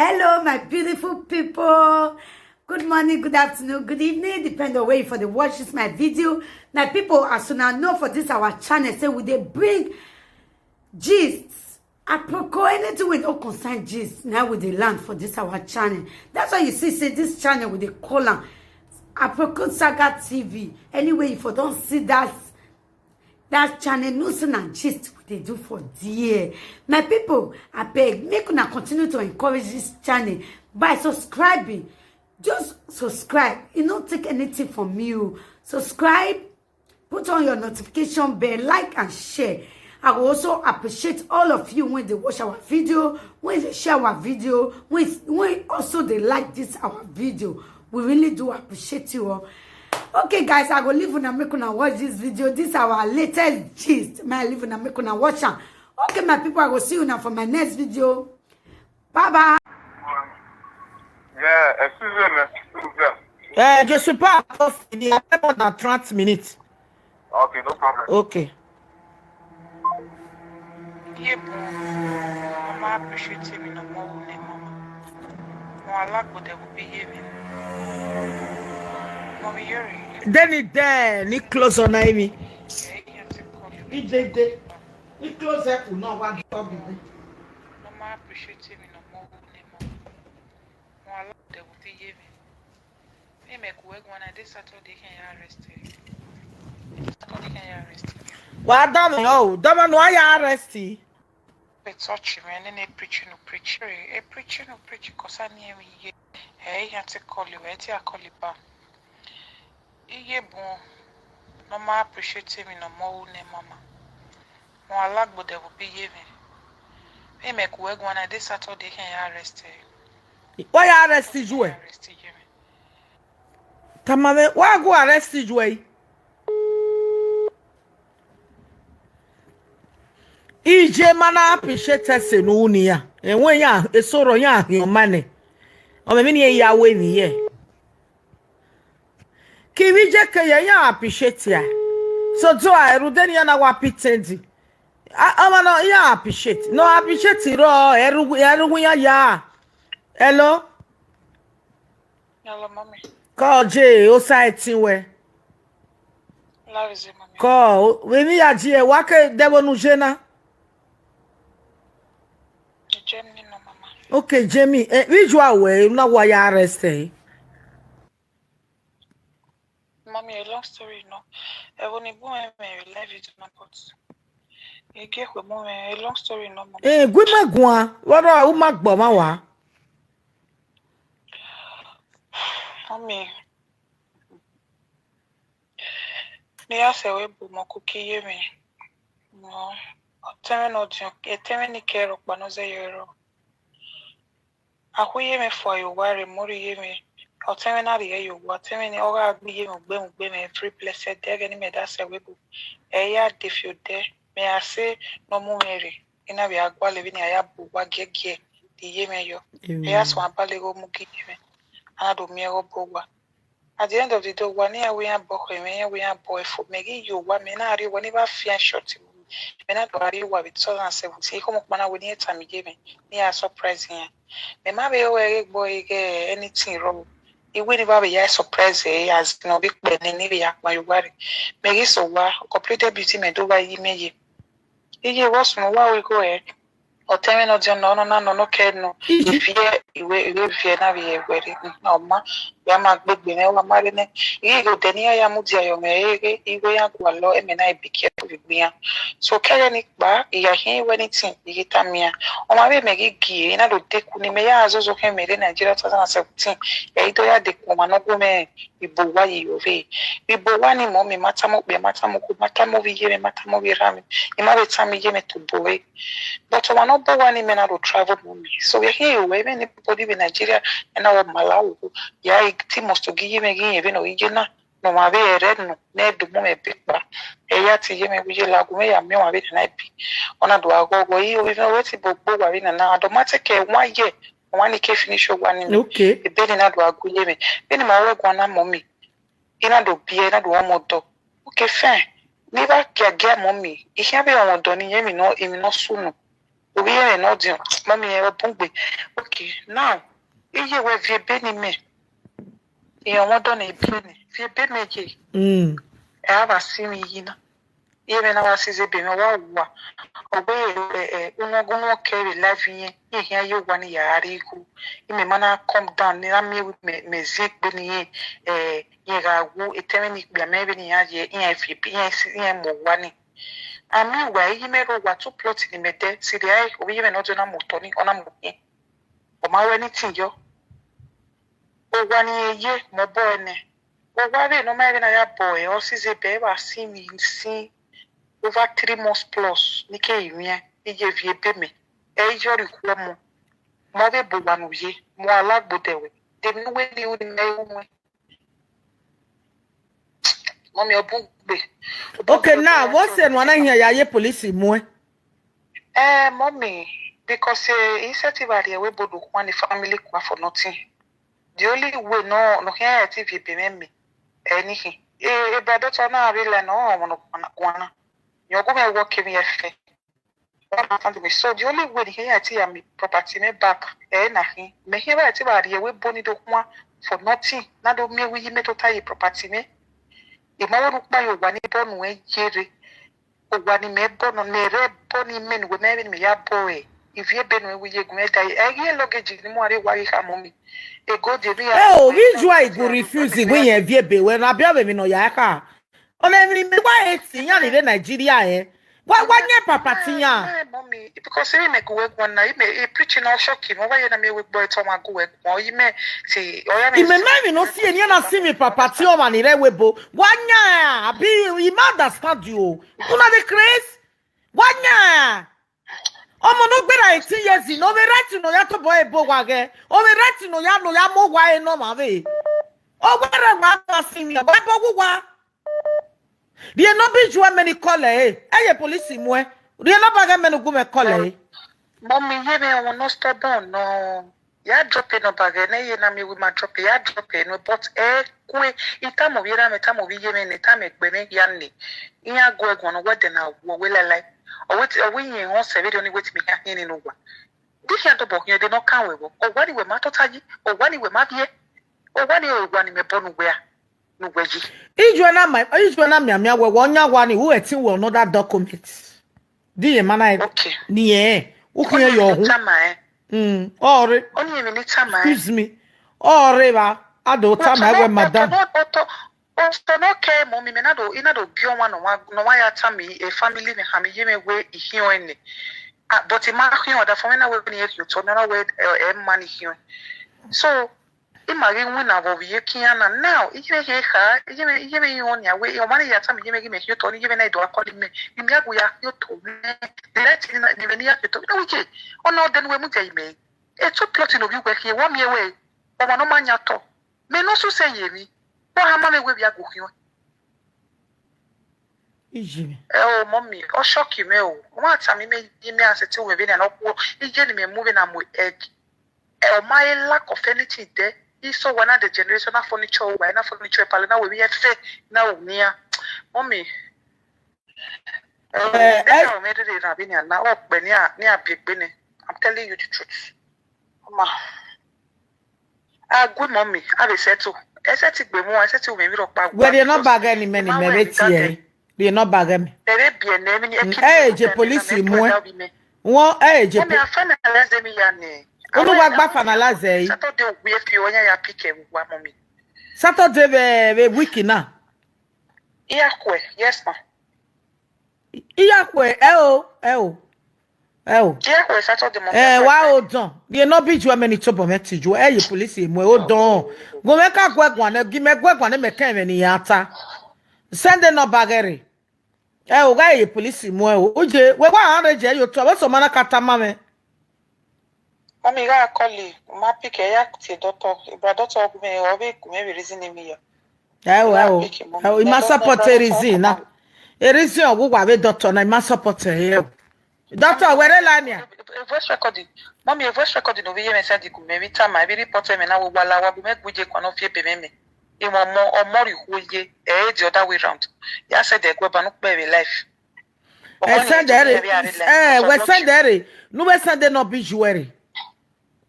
Hello, my beautiful people. Good morning, good afternoon, good evening, depending on where you for the watch this my video. My people, as soon as know for this our channel, say we they bring gists. Apropos anything with no concern gist. Now with the land for this our channel. That's why you see say this channel with the column. Apropos Saga TV. Anyway, if you don't see that channel news and gist what they do for dear. My people, I beg, make una continue to encourage this channel by subscribing. Just subscribe. It don't take anything from you. Subscribe, put on your notification bell, like and share. I will also appreciate all of you when they watch our video, when they share our video, when also they like this our video. We really do appreciate you all. Okay, guys, I go leave una make una watch this video. This is our latest gist. May I leave una make una watch am. Okay, my people, I will see you now for my next video. Bye bye. Yeah, excusez-moi. Je suis pas encore fini. Après dans 30 minutes. Okay, no problem. Okay. Yeah, Mama appreciate me no more than Mama. I like what they will be giving. Mommy, you're Then it there, ni close on Amy. It did. It close up to know what to be. Mama appreciate me no more than Mama. I like what they will be giving. They make work when I did Saturday can arrest you. Saturday can arrest you. What don't know? Don't know why you arrested. They touch me and then they preach. Cause I near me. Hey, you have to call you. I call you back. Yeah, bon. Mama appreciate me no more than Mama. I like what they will be giving. They make work when I did Saturday can arrest you. Why you arrested you? Tamame, why go arrested you? Ije mana appreciate se no nia. Enwe ya esoro ya ahomane. O me ni ya we ni ye. Kiwije ke ya appreciate ya. So do I rudeni ya na wa pitendi. Ama no ya appreciate. No appreciate ro eru ya. Hello? Hello, mommy. Call J o site we. Love is mommy. Call we ni ya je wa ke debo nu jena. Jamie no Mama. Okay, Jamie, which way na why you arrested? Mommy, a long story, no. I want to go and live it in my pots. You get with mommy, a long story, no. Good magua. What are you mag bomawa? Mommy, me ask a web my cookie, me. No, tell me no junk, tell me care of Banoza Euro. I hear me for you, worry, more me. I'll tell me now the you what tell me all I'll be free blessed there any me that's a web. A yard if you dare, may I say no more Mary. In a way, I go living a yabu, get the yemeyo. Yes, one palego muki, and I do me a boba. At the end of the day, 1 year we are boy for making you 1 minute whenever fear shot. When I do what with 2017, come up when I will need time giving. Near surprising. Me ma be away boy anything wrong. It will never be surprise as no big ben any my worry. Make it so well, completed beauty me do by image. It was no while we go ahead. Or tell me no care no. If you fear navigate no ma, Yama big benewa marine. You go Denia Yamudia Yome, Igoya Gualo, and I be careful with me. So Kayanik ba, ya hear anything, Yitamia. O my make it gay, and I don't take Unimea as also came in Nigeria 2017. Yaitoya de Kumanogume, Ibuwai Yove. Ibuwani mommy, Matamovi, Matamovi Rami. Imaritami Yeme to boy. But one of the one men will travel with me. So we're here, even anybody in Nigeria and our Malawi. Yeah, Timos to give me even original. No, my very red no, never do more big bar. A yati yeme with you like me and me one bit and I be. On a do I go, you even waiting for Boba in and now. Don't matter care 1 year. 1 year finish your one. Okay. The belly not do I go yeme. Then my work one mommy. In a do beer, not one more dog. Okay, fine. Never get mommy. If you have a one done, yemi no, even no sooner. We are not mommy okay, now if you were via Benny me, you want on a penny, via Benny. I have a semi, even our season being a war. Obey, uno carry life in here, you 1 year, you may manna come down near me with me, zik Benny, woo, a terminic, maybe in a year, if you be more one. I mean, why you may what to plot in the dead city, or even not on a motoni on a moon. Or my anything, yo. Oh, 1 year, my boy. Oh, why no matter a boy, or sees a baby, I see me see over 3 months plus. Nikkei, he gave you a baby. Your requirement. Mother Bobanuye, more like Bodewe. They know where you in my own way. Mommy, a book. Okay, now what's the one I hear? Ya police more. Mommy, because he said we both want the family for nothing. The only way no here TV payment me anything. But that's not really no one. You're going to work in your face. So the only way here I me property me back. Nothing. Me here I tell you we bonny do one for nothing. Now do me we me to tie property me. The man look by one born way jerry. Or one me born on me red bonny men with me a boy. If you been with you, I hear luggage in the morning why you have mommy. A go the real. Oh, which why go refusing when you have be when I be having no yaka. On every me why it's in Nigeria, eh? Why your papa Mommy, because you make work one night, may preaching all shocking. Why you may with boy Tom go work, or you may say, or you may not see and you not see me papa Tio man in Rewebo. 1 year, be you understand you. You know the craze? 1 year. Omo no gbera 18 years in over right to no ya to boy bo wage. Over right to no ya mo wa no ma ve. O gbera ma see me, boy bo wa. They no be jua many color eh. Eye police mo eh. They no baga many go me color eh. Mommy, you may not stop on no. Ya drop no baga na ye na me we ma drop ya drop no but kwe itamo yera metamo bi ye me ne tame gbeme yanni. Iya go egwon no wede na wo we like or we in on service only wait me here in over. This year to book you, they not come with or what you were matotaji, or what you were mavie, or what you were in a bone where no wedgie. Ijuana mia we 1 year one who eti will know that document. Dear man, okay. Near, who can your time? Or Only a minute time. Excuse me. Or river, I don't time I went madam. Also, no care, mommy, menado, inado, bio one, no, why tammy, a family, and hammy, you may wait here in it. But in my here, the phone away near you, so no way, money here. So, in my win of you can now, if you hear her, you may own your way, your money at time, you may give me your Tony, even I do calling me. You may we are you told me, let's even near you to know, okay. Oh, no, then we move me. It's so plotting of you where he 1 year away, or no man yato. May no so say ye. What how many we are going? Oh, mommy, oh, shock you, Mel. One time you may give me as a two within an awkward, he getting me moving on with egg. Oh, my lack of anything there. He saw one of the generational furniture, why not furniture, Palana will be a fair now near. Mommy, I made it in Ravinia now up near Big Benny. I'm telling you the truth. Mama, good mommy, I will settle. I said to be more, I said to me, well, you're not bagging many merits here. You're not bagging. Hey, the police, more. One age, I finalize me, Yanni. I don't want back finalize. Saturday, we have you when you pick him, one mommy. Saturday, the week now. Yes, ma. Oh. Yeah, Saturday morning. Wow, done. You're not be you many trouble message. You your police, oh, don't. Go make a quick one, give me a quick one, and make any yata. Send them no baggery. Oh, guy, your police, more. Uje, where 100 you trouble some man catamame. Mommy, I call you. My pick a yak, doctor, brother, talk me or maybe reasoning me. Oh, you must support a reason. A reason who have a doctor, and I must support her. Doctor, where are you? Voice recording. Mommy, a voice recording over here and said, maybe time I really put him and I will allow me make with you one of your payment. You want more or more you will ye, the other way round. Yes, said they go back baby life. send we send there. No we send no be jouer.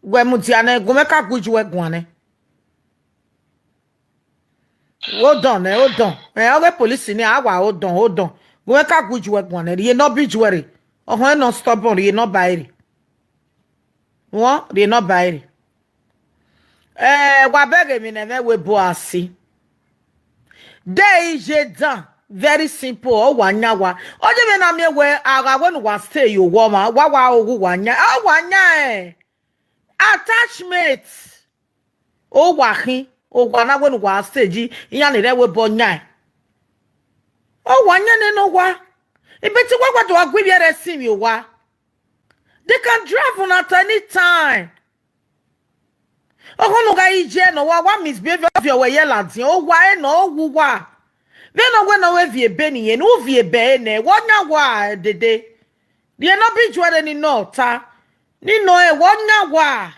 We mutiane go make a good jouer guane. Hold on. The police ni awa hold on. Go make a good jouer guane. Ye no be jouer. Oh, when no stubborn, ye no buy. What? Ye no buy. Wa beg me never we boasi. Dey je dan. Very simple. Oh, wanyawa. Oh, you mean I'm here where I want to stay you woman. Wawa ogu wanya. Oh, wanya. Attachment. Oh, wahi. Oh, wana when wa stay ji. Yani de we bonya. Oh, wanya ne no wa. E beti wa to agree be resim you wa. They can drive on at any time. Oh, no guy je no wa misbehave of your way lads. Oh, why no wa. Then when I vie Benny and Uvie Bene, what now why did they? They not be joined any nota. Ni no e what now why?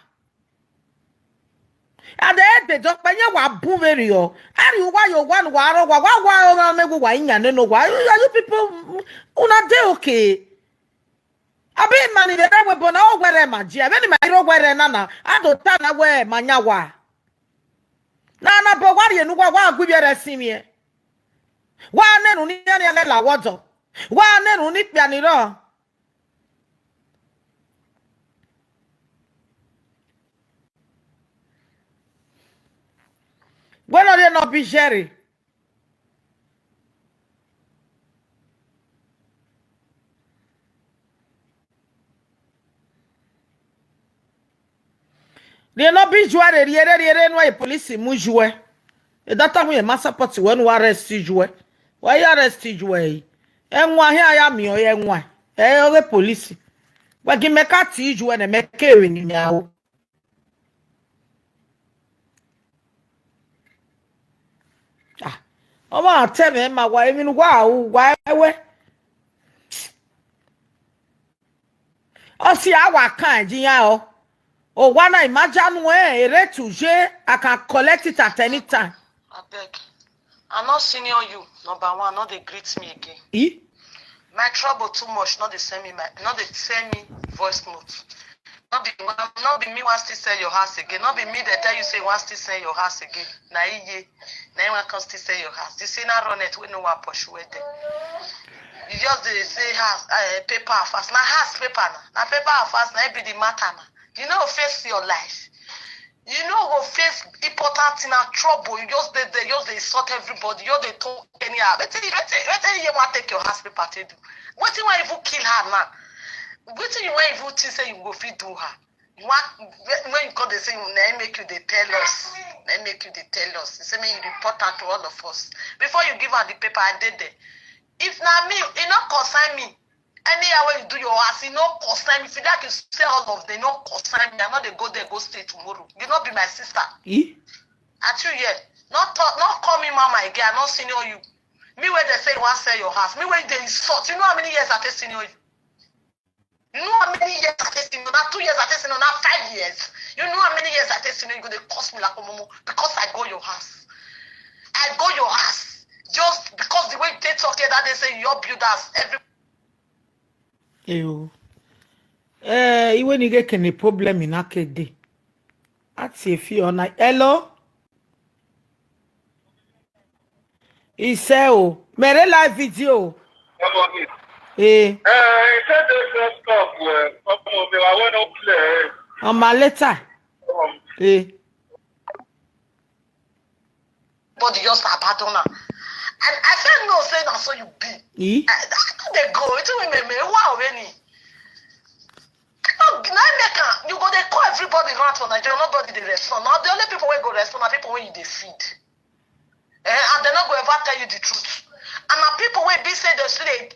At the end, the doctor, you are boomerio. And you why you one war, why never wine and no why you people una de okay. I be money that I will born all where am I? Any my row where nana, I don't turn away, manyawa. Nana, but what you know what give you a senior? Wa nenu ni ani la wodo wa nenu ni piani ro bueno de no bijeri de no bijuare riere no e police mu juwe e data mu e massaport when we arrest juwe. Why arrest you? Enwa here I am your enwa. The police. But give me cat you and make carrying now. Ah, oh, ma tell me, my wife in why? Oh, see, our kind, Jiao. Oh, one I imagine where a retouche, I can collect it at any time. I beg. I'm not senior you, number one, not they greet me again. My trouble too much, not they send me voice notes. Not be me wants to sell your house again. Not be me that tell you say wants to sell your house again. Na one comes to sell your house. This say not run it, we know what pursue it. You just they say house paper fast. Now house paper now paper fast, now be the matter now. You know face your life. You know who face important in our trouble. You just they insult everybody. You they talk anyhow. What you want to take your house paper to do? What you want to kill her now? What you want to say you go feed do her? You want when you call the same they make you they tell us. They make you they tell us. They say me you report her to all of us. Before you give her the paper, I did it. If not me, it not concern me. Anyhow when you do your ass, you know concern me. If you like you say all of them, no concern me. I'm not they go there, go stay tomorrow. You not be my sister. At you yet. Not call me mama again, I'm not senior you. Me where they say you want to sell your house. Me where they insult. You know how many years I take senior you? You know how many years I take senior? Not 2 years I take senior, not 5 years. You know how many years I take senior, you go they cost me like a momo because I go your house. I go your house. Just because the way they talk here that they say your builders every Eyo. Iwe ni get any problem in akede. Ati efi ona. Hello. Ise o. Mere live video. He said this stuff I want to play. On my letter. body just abandon her. And I said no, say now so you be. They go, it's me wow any. You go they call everybody around for Nigeria, nobody they respond. Now the only people who go respond are people when you they feed. And they're not going to ever tell you the truth. And now people when be say they say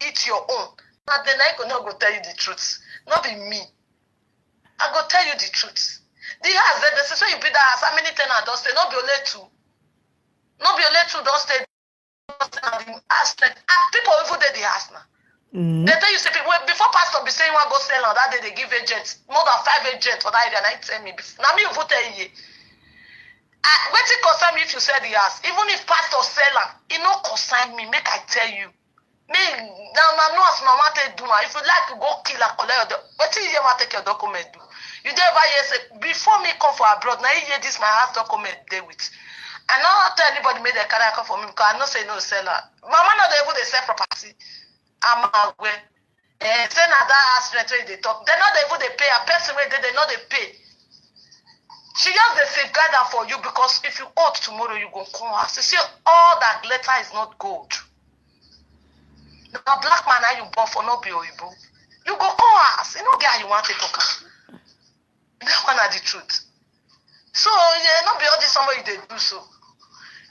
eat your own. Now they're not going to tell you the truth. Not be me. I go tell you the truth. The house that the say you be that house, how many tenants don't stay? Not be only two. Not be only two don't stay. And people even did the house now. They tell you say people before pastor be saying one go sell on that day they give agents more than 5 agents for that area. And I tell me now me you vote you. Wait till concern me if you sell the house. Even if pastor sell it no concern me. Make I tell you. Me now no as no matter do. If you like to go kill a collect, what is you want take your document do? You never hear say before me come for abroad. Now you hear this my house document there with. I not tell anybody made a carry come for me because I not say no seller. Mama not able to sell property. I'm aware. Say na that house rent where they talk. They not able to pay a person where they not they pay. She just the safeguard that for you because if you owe tomorrow you go come house. You see all that glitter is not gold. Now black man are you born for not be oyibo. You go come house. You know guy you want to talk. That one are the truth. So yeah, not be all this somebody they do so.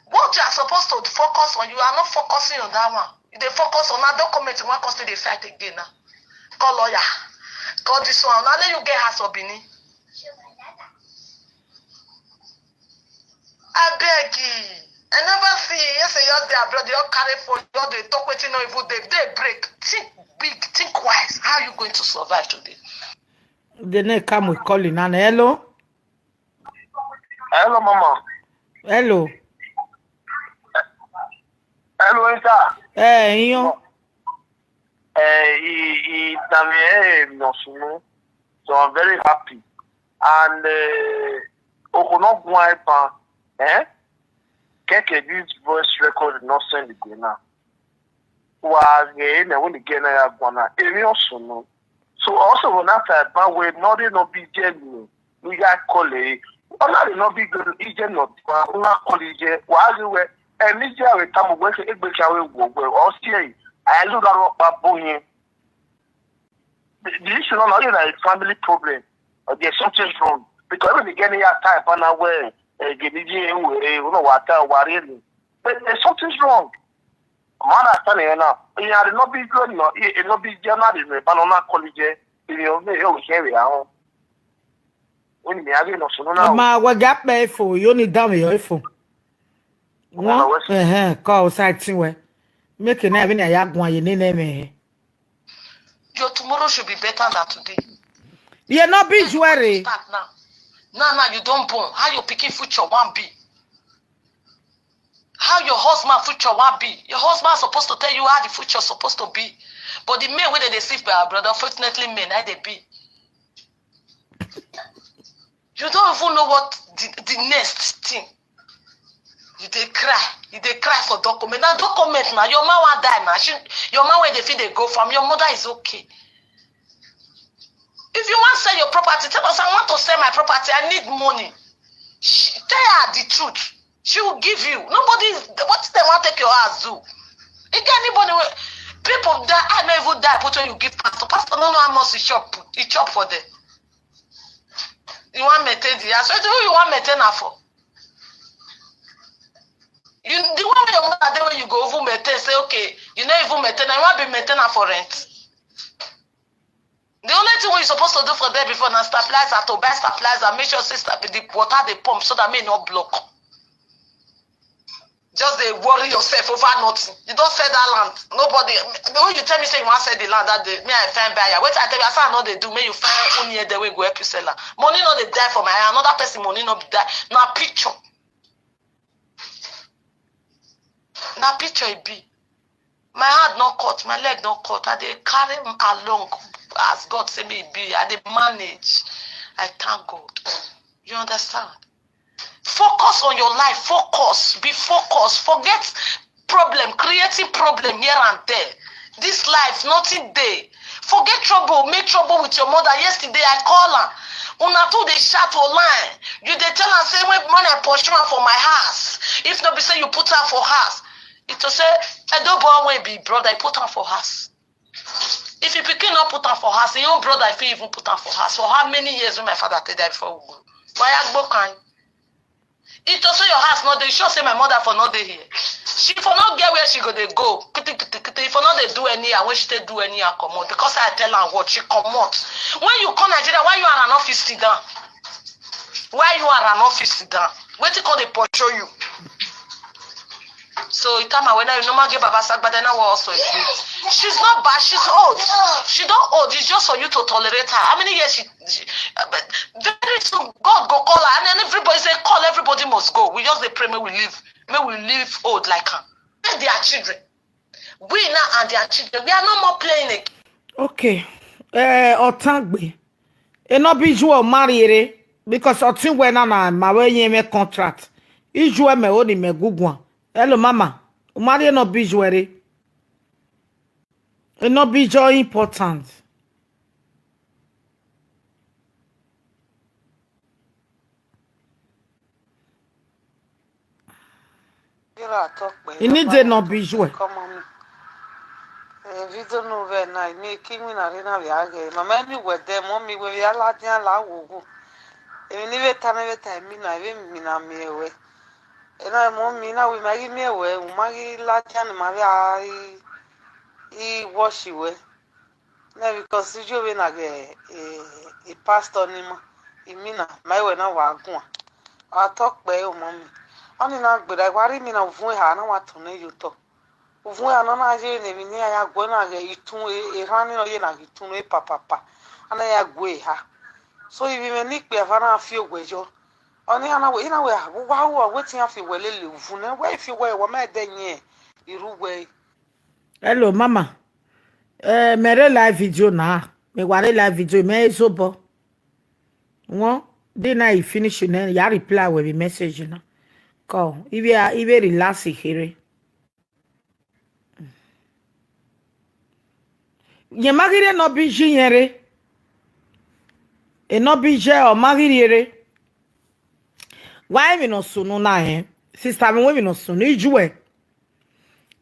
What you are supposed to focus on, you are not focusing on that one. They focus on that document, you want to fight again now. Call lawyer. Call this one. Now then you get house or bini. I beg you. I never see yes, they are abroad, they all carry for you, they talk with you know if they break. Think big, think wise. How are you going to survive today? The name come with calling and hello. Hello, Mama. Hello. Hello, Insa. Hey, you. So I'm very happy. And Okono Guaipa, Keke this voice record not send again now. Was again when again I have one. Also, so also when after that way, not be genuine. We got colleague. Ona no be good ije no una college wa we eni je we tamu we se egbecha we wo o see I look at what boyin the issue no is a family problem or there's something wrong because when you get your type on away gedije we no wata wariri but there's something wrong man atan na you are no be good no e no be journalism but ona college you know here we are. Ma what gap me for you need down your phone. Call site where make an having a yak one you name. Your tomorrow should be better than today. You're not be worried. Now you don't born. How your picking future one be? How your husband future one be? Your husband supposed to tell you how the future supposed to be. But the men where they sleep by our brother, fortunately men, how they be. You don't even know what the next thing. You dey cry for document. Now document now. Your man will die now. Your man where they feel they go from. Your mother is okay. If you want to sell your property, tell us I want to sell my property. I need money. Tell her the truth. She will give you. Nobody. What they want to take your house do? You get anybody? People die. I never even die. But when you give pastor, pastor don't know how much he chop for them. You want maintain the house? Who you want maintain her for? The one your mother when you go over maintain, say okay, you know even maintain, you want to be maintain her for rent. The only thing you're supposed to do for them before now stabilizer to buy stabilizer, make sure the water they pump so that may not block. Just they worry yourself over nothing. You don't sell that land. Nobody. When you tell me say you want to sell the land that day, me I find buyer. Wait I tell you, I say I know they do. May you find only the way go help you sell her. Money not they die for my eye. Another person money not die. Now picture. Now picture it be. My hand not cut, my leg not cut. I they carry along as God say me be. I they manage. I thank God. You understand? Focus on your life. Focus. Be focused. Forget problem. Creating problem here and there. This life, nothing there. Forget trouble. Make trouble with your mother. Yesterday I call her. Una two they shout online. You they tell her say when money I pursue her for my house. If not be say you put her for house. It will say I don't want to be brother. I put her for house. If you pick not put her for house, your own brother if you even put her for house. For how many years when my father tell that before we go? Why I go kind? It also your house not there. Sure say my mother for not there here. She for not get where she go they go. If for not they do any when she they do any come out. Because I tell her what she come out. When you come Nigeria, why you are an office sit down? Why you are an office sit down? Wait till they portray you. So it come when I no get Baba Sak, but then I was also she's not bad, she's old. She don't old, it's just for you to tolerate her. How many years she very soon God go call her and then everybody say call, everybody must go. We just they pray may we live old like her. They are children. We now and their children, we are no more playing again. Okay. Otangbe. No be you marry because otin we na ma we yen me contract. Iju me oni me gugwan. Hello mama. Marry no be you ere. No be joy important. You need to not be joy. Video no ve na me kimi na rena via ge mama mi we dem mommy we via la dia la wo e ni ve ta mi na ve mi na me we e na mommy na we magi me we u magi la dia na ma via I wash we na because you we na ge e pastor ni ma I mi na mai we na wa gun a talk pe o mommy oni na gbe da kwari mi na fun ha na wa tun ne you talk uvun ya na je ne mi ni ya gwe na ge itun e hani no ye na itun e papa ana ya gwe ha so ibi me ni pe afa na fi ogwejo oni ana we ina we wa wa wetin afi wele le uvun na we fi we wo ma de yin irugwe. Hello mama. Mere live video na. Me ware live video me ezobo. Won dey na I finish na ya reply with the message na. Call. Ibe relax here. Ye magire no bi jinyere. E no bi je o magire. Why me no sunu na sister me we no sunu ijuwe.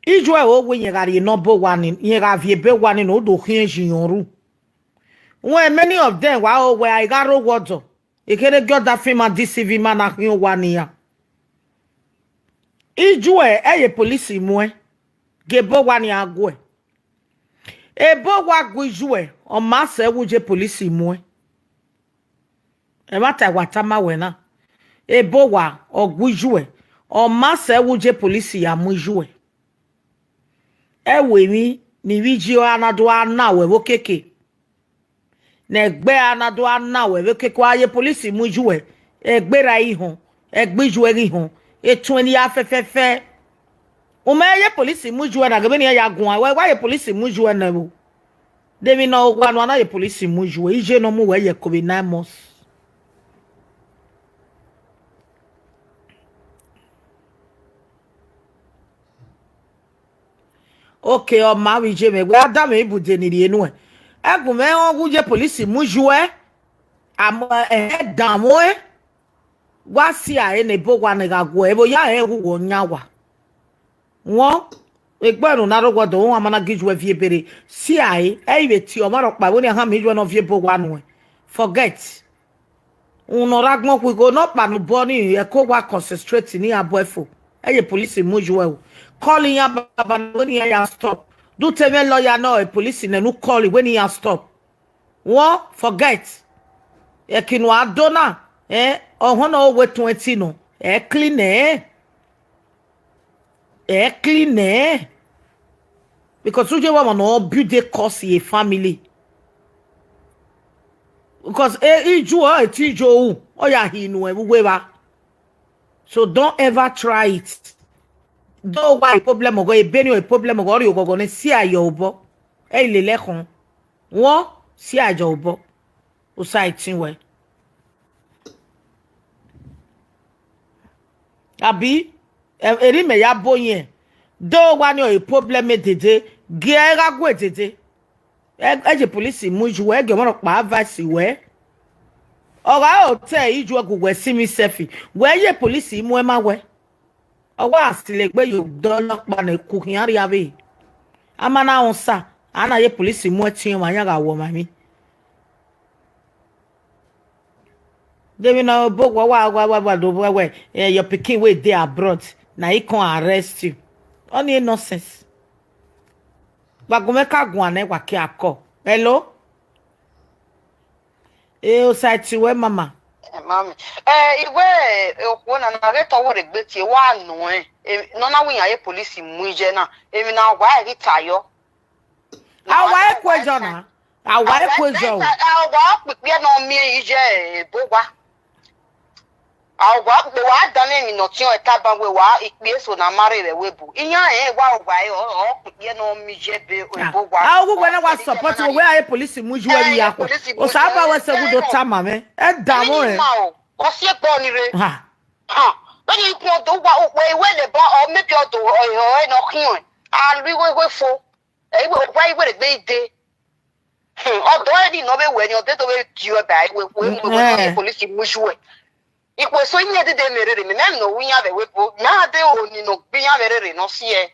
Ijuwe o we yegari no bo wani yega vie be wani no do hin jinyoru. When many of them wa we I got wodo. E kere god that film deceive man na hin wani ya. Ijuwe eye police mu gebo wani agwe. Ebo wa gujue o ma se wuje police mu e mata watama we na ebo wa ogujue o ma se wuje police ya mu jue e we mi ni wiji o anado ana we wo keke na egbe anado ana we wo keke aye police mu jue egbera ihun egbiju eri hun etun ni afefefe o ma ye police mu jue na gbe ni ya gun wa ye police mu jue na wo Demi no one ye police mu jue ije no mu we ye ko be 9 months. Okay, o ma wi je me we adam e bude ni enu e. Egun me won guje police mu jue am dan mo e wa si a e ne bo wa ne ga go e bo ya e wu wo nyawa. Won Egberu na rogodo won amana giju vie bere si ai e ti o maro pa woni ha meju no vie bo wanu forget uno ragbon ku go no pa no boni e ko wa concentrate ni aboefo ye police moju e calling ya baba woni ya stop do teme lawyer no e police na no call when ya stop won forget e kinu adona ohun na o we 20 no clean because uje wa no build a cause a family because iju o tijo o ya hinu we ba so don't ever try it do why problem go e beni o problem go ri ogogo ne si ayo obo le lekun won si ajo obo o site we abi eri me ya boyen do wa ni o problem dede gera gwe dede eje police mu ju we ge mo pa advice we ora o te iju ogugwe simi sefi we ye police mu e ma we owa asile gbe yo dollar pa na ku hin ari abi amana on sa ana ye police mu tin wa nya ga wo mami Demi na bo wa do we your pikin we dey abroad na he can arrest you only nonsense bagumeka guane wa ki akọ hello o site we mama Mami iwe okwo na re to wo re gbe ti wa nu no na wi aye police mu ije na emi na wa ri tayo awa ekwejo na awa ekwejo awa pipe no mi ije bo wa Awa be wa dane mi no tion etaba we wa ikpe so na mare le webu. Inya wa o ye no mi jebe ebo wa. Ah, we na wa support we are police muju we ya ko. O sa ba we se gudo tama me. E da mo e. O se gbo ni re. Ha. When you go do wa we le ba o me bi o do o no kun. A ri we fo. E we le gbe de. Odo e no be we ni o de to we ju e ba we police muju we. Ikwe so nye de merere me na no winya be wepo na de oni no binya merere no sie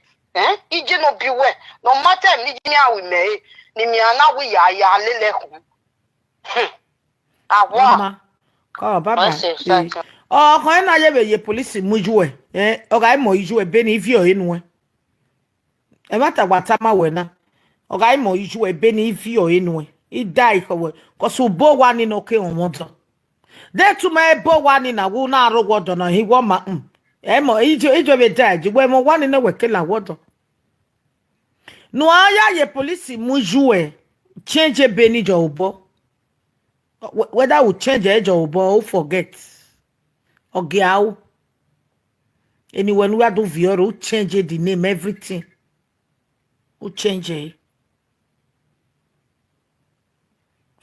ije no biwe no matter ni jinya we me ni mi ana we ya lele ho awa ko baba o ko na ye be ye police muju o ga mo iju e be ni vi o enu e mata gwata ma we na o ga mo iju e be ni vi o enu e dai ko so bo wa ni no ke on won de to my bo wani na wo na arogodo na hi wo ma mo ijo be daji we mo wani na wekela wodo no aya ye police muju e change be ni jo obo whether we change e jo obo or forget ogiao anyway we do vioro change the name everything we change it.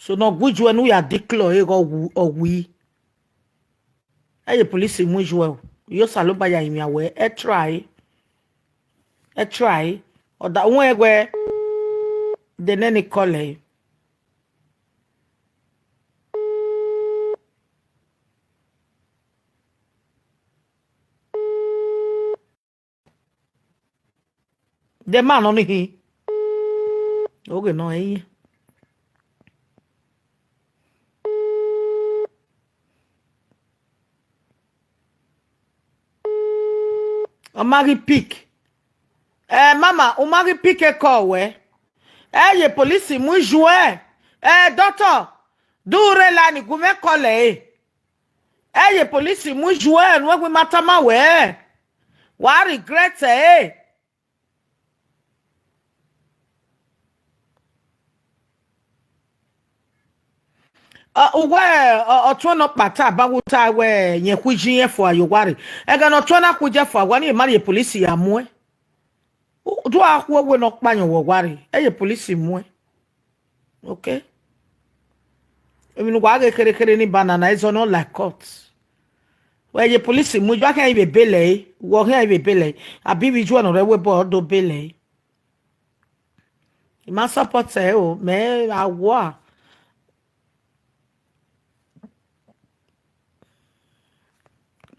So no good when we are declare or we police muju yo saloba ya imi awe try or that one where the nene call the man on he okay no Omari pick. Mama, Omari pick a call we. Ye police mu jouer. Doctor, dure la ni gume kole. Ye police mu jouer no we matama we. Wa regret Otuo no pata bawuta we nyekujin efo ayoware ega no tuo na kuje fo agwa ni mari police ya moe do akwo we no kpanyo wo ware eye police moe okay emi no gwa kere ni banana is no like court we ye police mu jwa kan ibe bele wo kan ibe bele abi bi ju no re we bo do bele ma support o me awo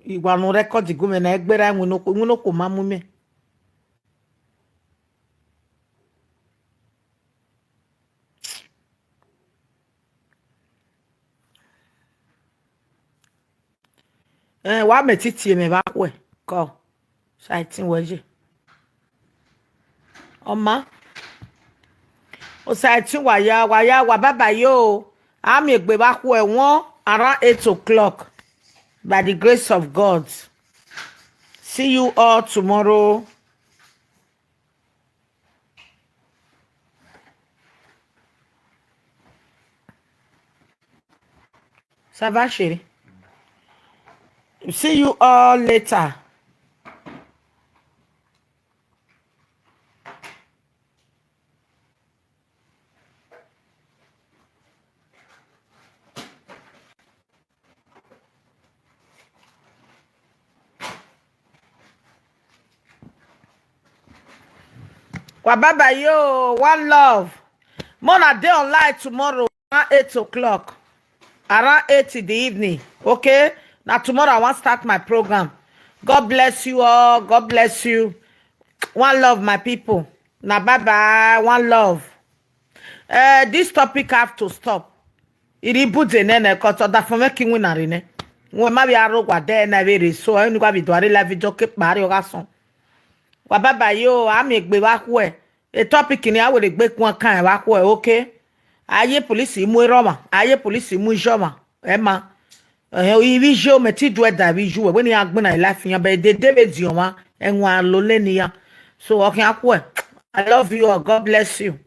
Igwa no record gume na egbera nwu no ko mamu me wa metiti me ba we ko saitin weje Oma o saitin wa baba yo ami egbe ba ku e won around 8 o'clock. By the grace of God. See you all tomorrow. Ça va, chérie? See you all later. Baba yo, one love. Mona day online tomorrow around 8 o'clock. Around 8 in the evening. Okay? Now tomorrow I want to start my program. God bless you all. God bless you. One love, my people. Now bye-bye. One love. This topic have to stop. It put in a cut that for making winner in it. When my arrow was there and I very so I only got to do a live video keep Mario Gasson. Baba yo, I make be back way. A topic in here will make one kind back way, okay? Aye police mu Roma, aye police mu Joma, Emma. We show me to do that we show when you are going to laugh in your bed, the David Yoma and one Lolenia. So okay, I love you all. God bless you.